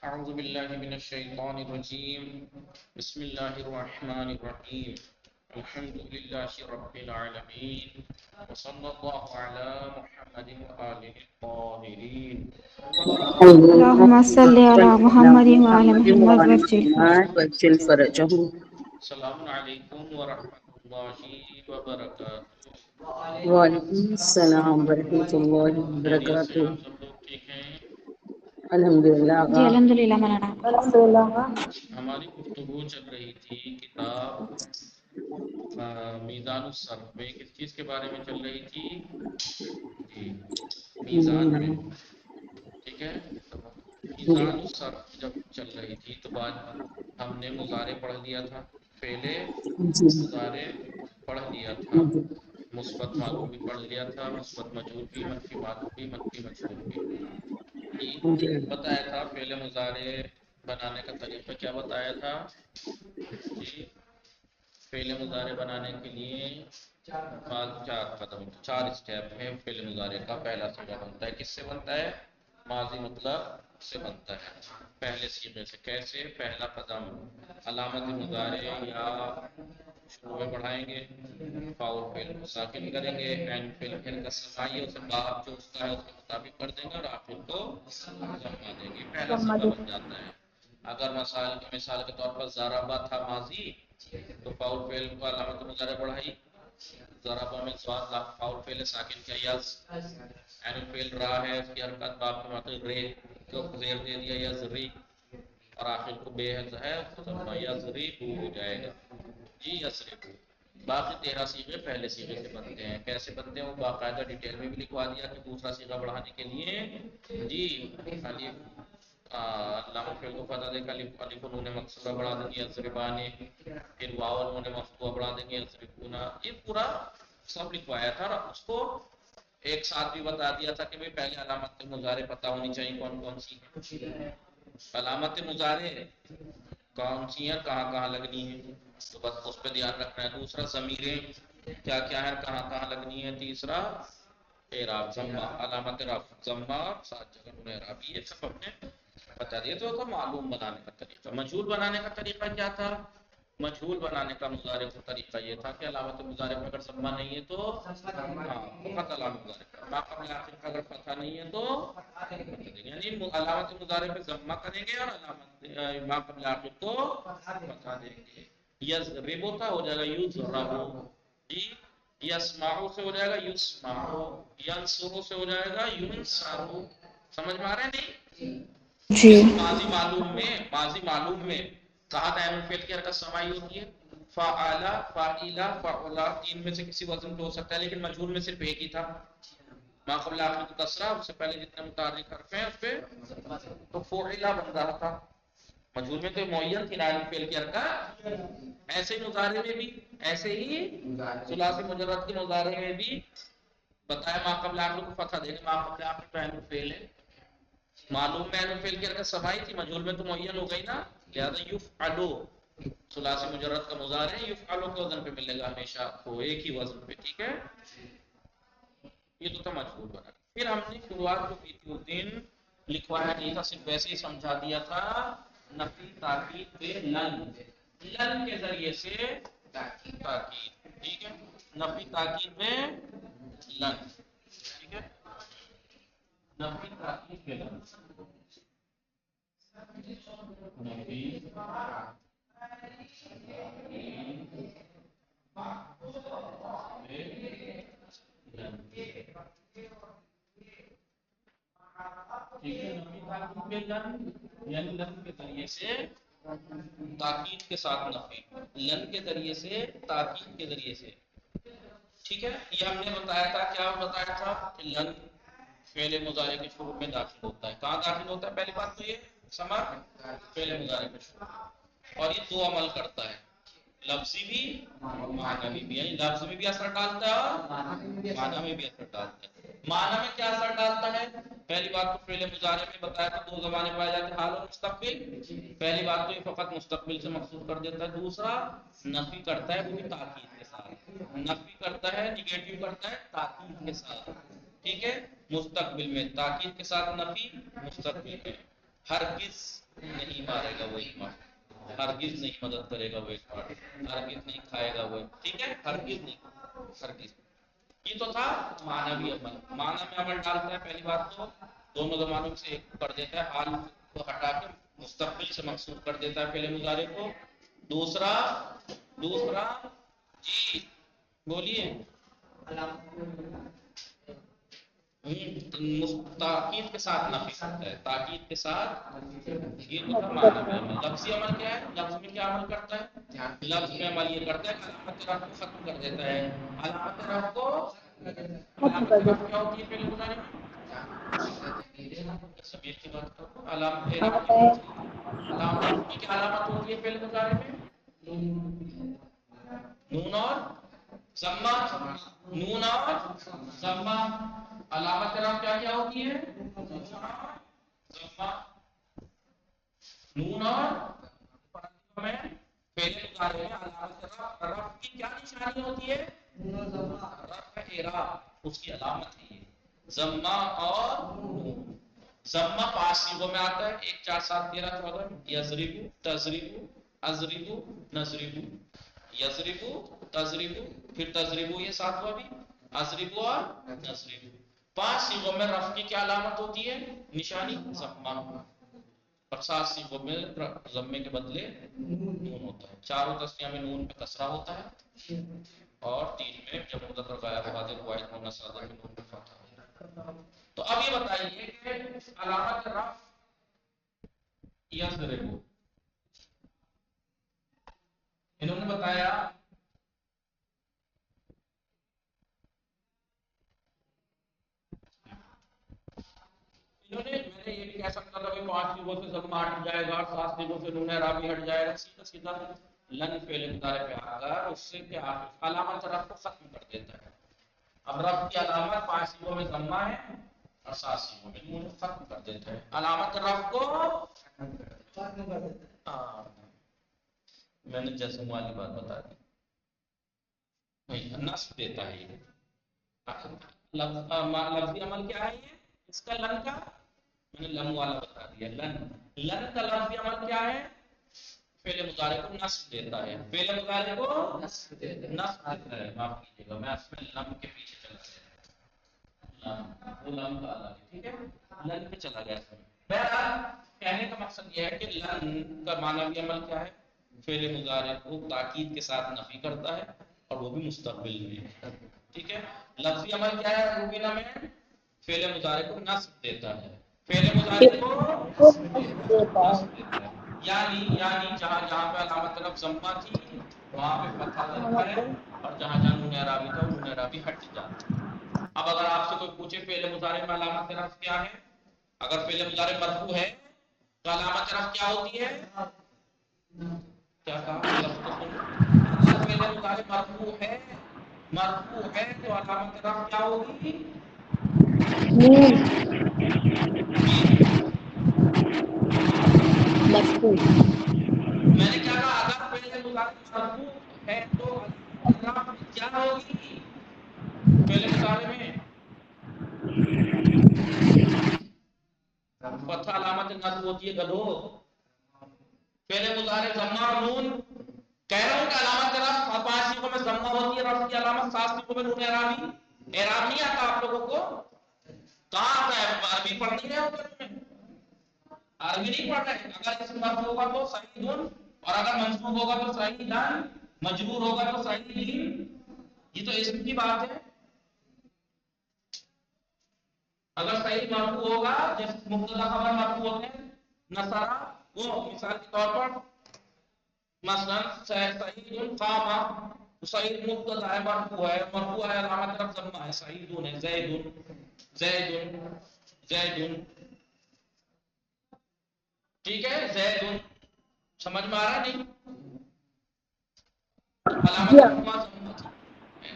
أعوذ بالله من الشيطان الرجيم بسم الله الرحمن الرحيم الحمد لله رب العالمين وصلى الله على محمد وآله الطاهرين. اللهم صل على محمد وعلى محمد محمد وعلى وعجل محمد وعجل فرجه. السلام عليكم ورحمة الله وبركاته. وعلیکم السلام ورحمۃ اللہ خیریت سے وبرکاتہ. آپ سب لوگ ٹھیک ہیں؟ الحمدللہ جی آقا. الحمدللہ مولانا. ہماری گفتگو چل رہی تھی کتاب میزان الصرف میں. کس چیز کے بارے میں چل رہی تھی؟ جی میزان میں. ٹھیک ہے. جی میزان الصرف جب چل رہی تھی تو بعد ہم نے مضارع پڑھ لیا تھا، فعلے جی مضارع پڑھ لیا تھا، جی مثبت معلوم بھی پڑھ لیا تھا، مثبت مجہول بھی، منفی معلوم بھی، منفی مجہول بھی. جی جی بتایا تھا فعل مضارع بنانے کا طریقہ کیا بتایا تھا. جی فعل مضارع بنانے کے لیے چار قدم، چار اسٹیپ ہیں. فعل مضارع کا پہلا صیغہ بنتا ہے، کس سے بنتا ہے؟ ماضی مطلق سے بنتا ہے پہلے صیغے سے. کیسے؟ پہلا قدم علامت مضارع یا شروع میں بڑھائیں گے، فاؤل فعل کو ساکن کریں گے، عین فعل پھر کا سمائی اسے باپ جو اس کا ہے اس کے مطابق کر دیں گے اور آخر کو ضمہ دیں گے. پہلا صیغہ بن جاتا ہے. اگر مثال کے طور پر ضربہ تھا ماضی تو فاؤل فعل کو علامت مضارع بڑھائی، ضربہ میں سواد فاؤل فعل ساکن کا یز، عین فعل را ہے اس کی حرکت باپ کے مطلب رے کو زیر دے دیا یزری، اور آخر کو بے ہے ضمہ یزری ہو جائے گا. جی یزری ہو. باقی 13 صیغے پہلے صیغے سے بنتے ہیں. کیسے بنتے ہیں وہ باقاعدہ ڈیٹیل میں بھی لکھوا دیا کہ دوسرا صیغہ بڑھانے کے لیے جی علامہ فعل کو فتح دے کر الف نون مقصورہ بڑھا دیں گے یضربانے، پھر واو نون مفتوحہ بڑھا دیں گے یضربونا. یہ پورا سب لکھوایا تھا اور اس کو ایک ساتھ بھی بتا دیا تھا کہ بھئی پہلے علامت مضارع پتہ ہونی چاہیے کون کون سی ہیں. علامت مضارع کون سی ہیں، کہاں کہاں لگنی ہے، تو بس اس پہ دھیان رکھنا ہے. دوسرا ضمیریں کیا کیا ہیں، کہاں کہاں لگنی ہے. تیسرا اعراب ضمہ، علامت رفع ضمہ 7 جگہ نون اعراب. یہ سب ہم نے بتا دیا. تو تھا معلوم بنانے کا طریقہ. مجہول بنانے کا طریقہ کیا تھا؟ مجہول بنانے کا مضارع کا طریقہ یہ تھا کہ علامت مضارع میں اگر ضمہ نہیں ہے تو فقط علامت مضارع، ما قبل آخر کا اگر فتحہ نہیں ہے تو یعنی علامت مضارع پہ ضمہ کریں گے اور علامت ما قبل آخر کو فتحہ دیں گے. یضرب ہوتا ہو جائے گا یضرب، جی یسمعو سے ہو جائے گا یسمعو، ینصرو سے ہو جائے گا ینصرو. سمجھ میں آ رہا ہے نہیں؟ جی جیسے ماضی معلوم میں کہاں عین الفعل کی حرکت سمائی ہوتی ہے، فعلا فاعلا فعلا، تین میں سے کسی وزن پہ ہو سکتا ہے لیکن مجہول میں صرف ایک ہی تھا. ما قبل آخر کو کسرہ، اس سے پہلے جتنے متحرک حرف ہیں اس پہ تو فعلا بن رہا تھا. مجہول میں تو معین تھی عین الفعل کی حرکت. ایسے ہی مضارع میں بھی، ایسے ہی ثلاثی مجرد کے مضارع میں بھی بتایا ما قبل آخر کو فتح دینے. ما قبل آخر تو عین الفعل ہے، معلوم میں عین الفعل کی حرکت سمائی تھی، مجہول میں تو معین ہو گئی نا، لہذا یفعلو ثلاثی مجرد کا مضارع ہے، یفعلو کے وزن پہ ملے گا ہمیشہ آپ کو، ایک ہی وزن پہ. ٹھیک ہے، یہ تو تھا مجہول بنا. پھر ہم نے شروعات جو کی تھی اس دن لکھوایا نہیں تھا، صرف ویسے ہی سمجھا دیا تھا. نفی تاکید پہ لن، لن کے ذریعے سے تاکید. ٹھیک ہے، نفی تاکید میں لن. ٹھیک ہے، نفی تاکید پہ لن، نفی یعنی لن کے ذریعے سے تاکید کے ساتھ نفی، لن کے ذریعے سے تاکید کے ذریعے سے. ٹھیک ہے، یہ ہم نے بتایا تھا. کیا بتایا تھا کہ لن فعل مضارع کے شروع میں داخل ہوتا ہے. کہاں داخل ہوتا ہے؟ پہلی بات تو یہ سمجھ فعل مضارع کے شروع، اور یہ دو عمل کرتا ہے، لفظی بھی معنوی بھی. یعنی لفظ میں بھی اثر ڈالتا ہے اور معنی میں بھی اثر ڈالتا ہے. معنی میں کیا اثر ڈالتا ہے؟ پہلی بات تو فعل مضارع میں بتایا تھا دو زمانے پائے جاتے ہیں، حال اور مستقبل. پہلی بات تو یہ فقط مستقبل سے مخصوص کر دیتا ہے. دوسرا نفی کرتا ہے وہ بھی تاکید کے ساتھ، نفی کرتا ہے نیگیٹو کرتا ہے تاکید کے ساتھ. ٹھیک ہے، مستقبل میں تاکید کے ساتھ نفی، مستقبل میں ہرگز نہیں مارے گا وہ ایک مرد، ہرگز نہیں مدد کرے گا وہ ایک مرد، ہرگز نہیں کھائے گا وہ، ٹھیک ہے، ہرگز نہیں، ہرگز۔ یہ تو تھا معنوی عمل۔ معنی میں عمل ڈالتا ہے، پہلی بات تو دونوں زمانوں سے ایک کر دیتا ہے، حال کو ہٹا کے مستقبل سے منسوب کر دیتا ہے فعل مضارع کو۔ دوسرا جی بولیے، تاکید کے ساتھ نفی کرتا ہے، تاکید کے ساتھ، یہ تو تھا معنی میں عمل۔ لفظی عمل کیا ہے؟ لفظ میں کیا عمل کرتا ہے؟ لفظ میں عمل یہ کرتا ہے کہ علامت رفع کو ختم کر دیتا ہے۔ علامت رفع کو، علامت رفع کیا ہوتی ہے فعل مضارع میں؟ ضمیر کی بات کرو، علامت اعراب کی بات کرو، علامت رفع کی کیا علامت ہوتی ہے فعل مضارع میں؟ نون اور ضمہ، نون اور ضمہ۔ علامت رفع کیا کیا ہوتی ہے؟ ضمہ، نون اور میں فعل مضارع میں علامت رفع کی کیا نشانی ہوتی ہے؟ رفع اعراب، اس کی علامت ہے یہ ضمہ اور نون۔ ضمہ 5 صیغوں میں آتا ہے، 1 4 7 13 14 میں، یضرب، تضرب، اضرب، نضرب، یضرب، تضرب، پھر تضرب یہ 7واں بھی، اضرب اور نضرب۔ 5 صیغوں میں رفع کی کیا علامت ہوتی ہے؟ نشانی ضمہ، اور 7 صیغوں میں ضمے کے بدلے نون ہوتا ہے۔ چاروں تسنیہ میں نون پہ کسرہ ہوتا ہے، اور 3 میں جب مذکر غائب حاضر واحد مؤنث سالم میں نون پہ فتح ہوتا ہے۔ تو اب یہ بتائیے کہ علامت رفع یضرب، انہوں نے بتایا میں نے یہ بھی کہہ سکتا تھا کہ 5 صیغوں سے ضمہ ہٹ جائے گا، 7 صیغوں سے نون اعرابی ہٹ جائے گا، سیدھا سیدھا لن فعل مضارع پہ آ کر اس سے کیا علامت رفع کو ختم کر دیتا ہے۔ اب رفع کی علامت 5 صیغوں میں ضمہ ہے اور 7 صیغوں میں نون، ختم کر دیتا ہے علامت رفع کو۔ میں نے جزم والی بات بتا دی، نصب دیتا ہے یہ۔ لفظی عمل کیا ہے یہ اس کا؟ لن کا، میں نے لم والا بتا دیا، لن کا لفظی عمل کیا ہے؟ فعل مضارع کو نصب دیتا ہے، فعل مضارع کو نصب دیتا ہے، معاف کیجیے گا میں اس میں لم کے پیچھے چلا گیا، وہ لم کا الگ ہے، ٹھیک ہے، لن پہ چلا گیا۔ بہرحال کہنے کا مقصد یہ ہے کہ لن کا معنوی عمل کیا ہے؟ فعل مضارع کو تاکید کے ساتھ نفی کرتا ہے، اور وہ بھی مستقبل میں، ٹھیک ہے۔ لفظی عمل کیا ہے روبینہ میں؟ فعل مضارع کو نصب دیتا ہے، فعل مضارع کو نصب دیتا ہے، یعنی جہاں جہاں پہ علامت رفع ضمہ تھی وہاں پہ فتحہ لگتا ہے، اور جہاں جہاں نون اعرابی تھا وہ نون اعرابی ہٹ جاتا ہے۔ اب اگر آپ سے کوئی پوچھے فعل مضارع میں علامت رفع کیا ہے، اگر فعل مضارع مرفوع ہے تو علامت رفع کیا ہوتی ہے؟ کیا کہا؟ لفظ تو سنو، اگر فعل مضارع مرفوع ہے تو علامت رفع کیا ہوگی؟ میں نے کیا کہا؟ اگر فعل مضارع مرفوع ہے تو علامت رفع کیا ہوگی فعل مضارع میں؟ فتح علامت نصب ہوتی ہے گدھو۔ فعل مضارع ضمہ اور نون، کہہ رہا ہوں کہ علامت رفع 5 صیغوں میں ضمہ ہوتی ہے، رفع کی علامت 7 صیغوں میں نون اعرابی۔ اعراب نہیں آتا آپ لوگوں کو؟ کہاں آتا ہے؟ عربی پڑھ نہیں رہے ہو تم؟ عربی نہیں پڑھ رہے؟ اگر اسم مرفوع ہوگا تو صحیح دن، اور اگر منصوب ہوگا تو صحیح لن، مجرور ہوگا تو صحیح لین، یہ تو اسم کی بات ہے۔ اگر صحیح مرفوع ہوگا، جیسے مبتدا خبر مرفوع ہوتے ہیں نصارہ، وہ مثال کے طور پر مثلا صحیح قام، صحیح مبتدا ہے، مرفوع ہے علامت رفع ضمہ ہے، صحیح ہے زید، ٹھیک ہے، زید، سمجھ میں آ رہا نہیں؟ علامت رفع ضمہ تھی۔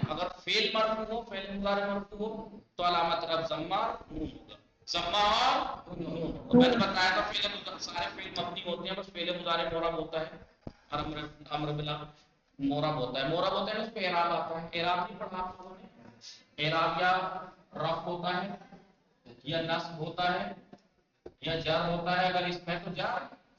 اگر فعل مرفوع ہو، فعل مضارع مرفوع ہو تو علامت رفع ضمہ نون ہوگا، ضمہ اور نون ہوگا۔ میں نے بتایا تھا فعل سارے فعل مبنی ہوتے ہیں، بس فعل مضارع معرب ہوتا ہے، امر بلا معرب ہوتا ہے اس پہ اعراب آتا ہے۔ اعراب نہیں پڑھا آپ لوگوں نے؟ اعراب یا رفع ہوتا ہے، یا نصب ہوتا ہے، یا جر ہوتا ہے، اگر اس میں تو جر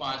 5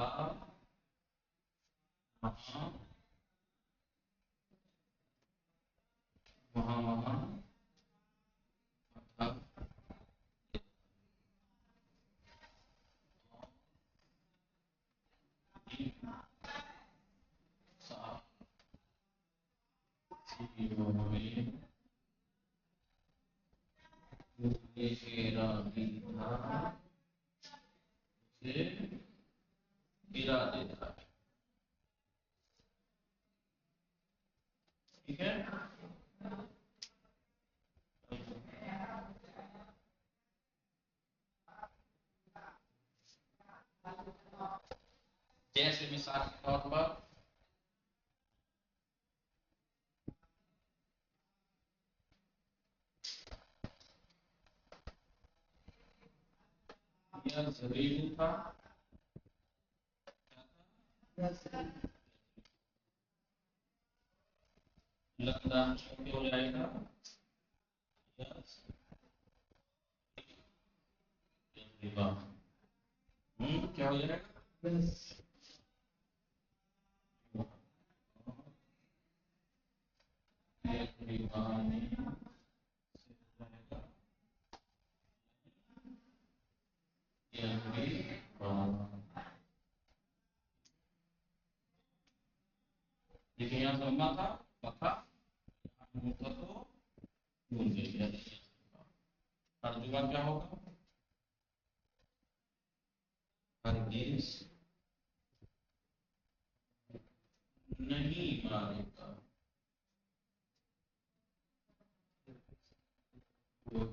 وہاں ٹھیک ہے. جیسے مثال کے طور پر یہ ضروری تھا لندن چھوٹے ہو جائے گا کیا ہو جائے گا لیکن یہاں ضمہ تھا پتھا تو ترجمہ کیا ہوگا ہرگز نہیں مارے گا وہ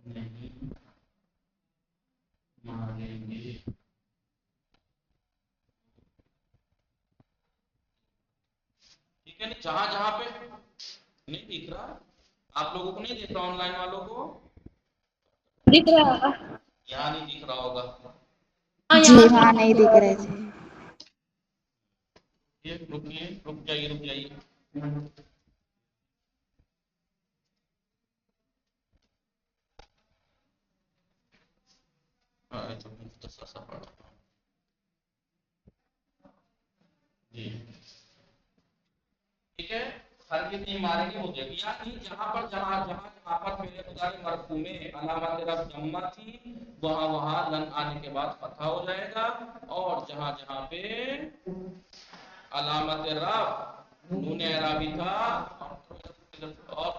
نہیں ماریں گے. ٹھیک ہے نا. جہاں جہاں پہ نہیں دکھ رہا آپ لوگوں کو نہیں دیکھ رہا آن لائن والوں کو دکھ رہا. یہاں نہیں دکھ رہا ہوگا جی ہاں نہیں دکھ رہے تھے. رکیے رک جائیے مختصر سا پڑھا جی ٹھیک ہے. ہرگز نہیں ماریں گے ہو جائے گی یعنی جہاں پر پہلے مضارع مرفوع میں علامت رفع ضمہ تھی وہاں لن آنے کے بعد فتح ہو جائے گا اور جہاں جہاں پہ علامت رفع نون اعرابی تھا اور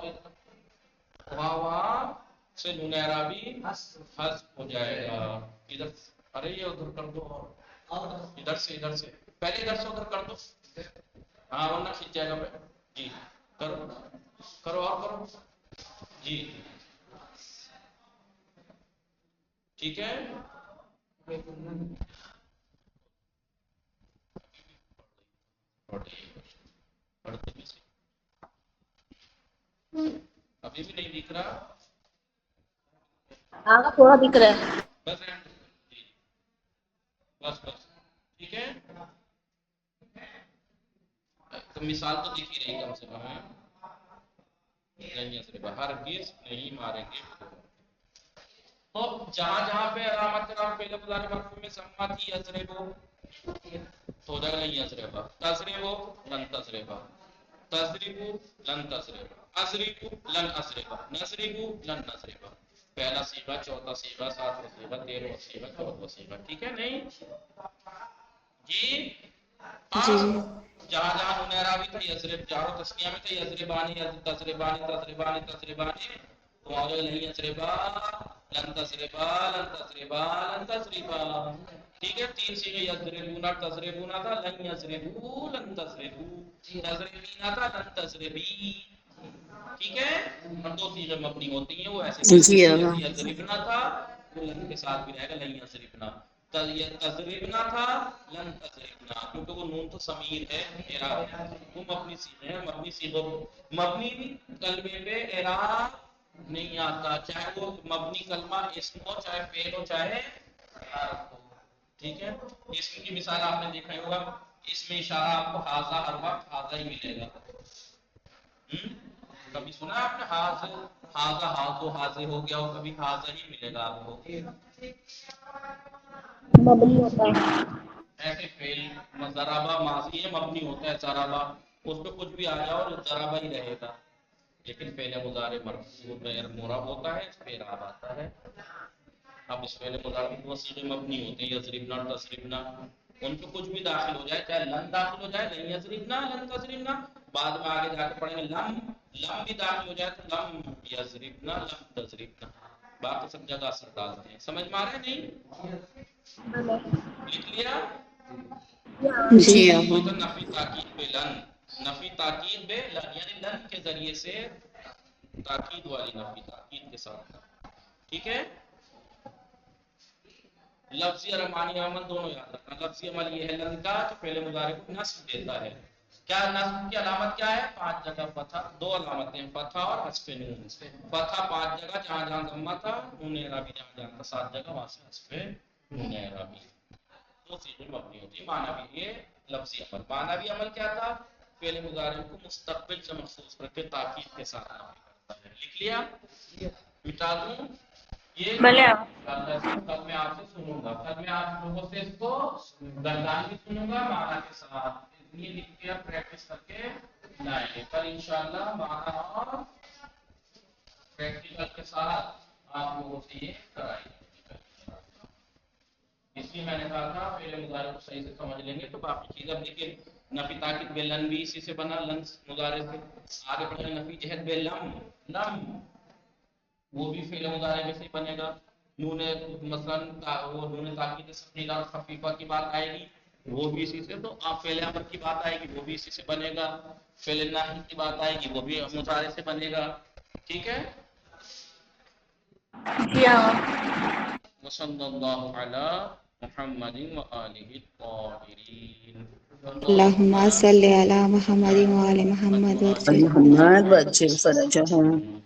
وہاں سے نون اعرابی حذف ہو جائے گا. ادھر ارے یہ ادھر کر دو اور ادھر سے پہلے ادھر سے ادھر کر دو ہاں ورنہ کھینچ جائے گا. جی کرو اور کرو جی ٹھیک ہے. ابھی بھی نہیں دکھ رہا آگا تھوڑا دکھ رہا ہے. بس بس ٹھیک ہے. تو مثال تو دکھ ہی رہی کم سے کم نہیں صرف ہرگز نہیں ماریں گے. تو جہاں جہاں پہ علامت رفع پہلے مضارع مرفوع میں ضمہ تھی یضربو تو ہو جائے گا یضربا تضربو لن تضربا تضربو لن تضربا اضربو لن اضربا نضربو لن نضربا. پہلا صیغہ چوتھا صیغہ ساتواں صیغہ 13واں صیغہ 14واں صیغہ. ٹھیک ہے نہیں جی. جی جہاں جہاں نون اعرابی تھا یضرب جار و تسنیہ میں تھا یضربانی تو آ گئے نہیں یضربا لن تضربا لن تضربا لن تضربا. ٹھیک ہے. تین صیغے یضربون تضربون تھا لن یضربو لن تضربو تضربین تھا لن تضربی. ٹھیک ہے. اور دو صیغے مبنی ہوتی ہیں وہ ایسے جی آگا. یضربنا تھا وہ لن کے ساتھ بھی رہے گا لن یضربنا. تضربنا تھا لن تضربنا کیونکہ وہ نون تو ضمیر ہے اعراب وہ مبنی صیغے ہیں. مبنی صیغوں مبنی کلمے پہ اعراب نہیں آتا چاہے وہ مبنی کلمہ اسم ہو چاہے فعل ہو چاہے حرف ہو. ٹھیک ہے. اسم کی مثال آپ نے دیکھا ہوگا اس میں اشارہ آپ کو حاضہ ہر وقت حاضہ ہی ملے گا. کبھی سنا ہے آپ نے حاضر حاضہ حاضو حاضر ہو گیا ہو کبھی حاضر ہی ملے گا آپ کو مبنی ہوتا ہے ایسے فعل ضربہ ماضی ہے مبنی ہوتا ہے ضربہ اس پہ کچھ بھی آ جاؤ اور ضربہ ہی رہے گا لیکن فعل مضارع مرفوع غیر مرب ہوتا ہے اس پہ اعراب آتا ہے اب اس فعل مضارع میں وہ صیغے مبنی ہوتے ہیں یضربنا تصربنا ان پہ کچھ بھی داخل ہو جائے چاہے لن داخل ہو جائے لن یضربنا لن تصربنا بعد میں آگے جا کے پڑھیں گے لم لم بھی داخل ہو جائے تو لم یضربنا لم تضربنا باقی سب جگہ اثر ڈالتے ہیں سمجھ میں آ رہا ہے نہیں لکھ لیا جی یہ تو نفی تاکید بے لن نفی تاکید بے لن یعنی لن کے ذریعے سے تاکید والی نفی تاکید کے ساتھ ٹھیک ہے لفظی اور معنی عمل دونوں یاد رکھنا لفظی عمل یہ ہے لن کا کہ پہلے مضارع کو نصب دیتا ہے کیا نصب کی علامت کیا ہے 5 جگہ فتح 2 علامتیں فتح اور حذف نون فتح 5 جگہ جہاں جہاں ضمہ تھا نون اعرابی جہاں جہاں تھا 7 جگہ وہاں سے حذف نون اعرابی دو صیغے مبنی ہوتی ہے معنوی یہ لفظی عمل معنوی عمل کیا تھا فعل مضارع کو مستقبل سے مخصوص کر کے تاکید کے ساتھ نفی کرتا ہے لکھ لیا مٹا دوں یہ کل میں آپ سے سنوں گا کل میں آپ لوگوں سے اس کو گردان بھی سنوں گا معنی کے ساتھ یہ لکھ کے پریکٹس کر کے لائیں گے کل انشاءاللہ معنی اور پریکٹیکل کے ساتھ آپ لوگوں سے یہ کرائیں گے اس لیے میں نے کہا تھا فعل مضارع کو صحیح سے سمجھ لیں گے تو باقی چیزیں اب دیکھیں نفی تاکید بے لن بھی اسی سے بنا لن مضارع سے آگے پڑھیں نفی جہد بے لم لم وہ بھی فعل مضارع میں سے بنے گا نون مثلا وہ نون تاکید ثقیلہ اور خفیفہ کی بات آئے گی وہ بھی اسی سے تو آپ فعل امر کی بات آئے گی وہ بھی اسی سے بنے گا فعل ناہی کی بات آئے گی وہ بھی مضارع سے بنے گا ٹھیک ہے وصلی اللہ علی محمد وآلہ الطاہرین اللہم صلی علی محمد وعلی محمد محمد وجل فرجهم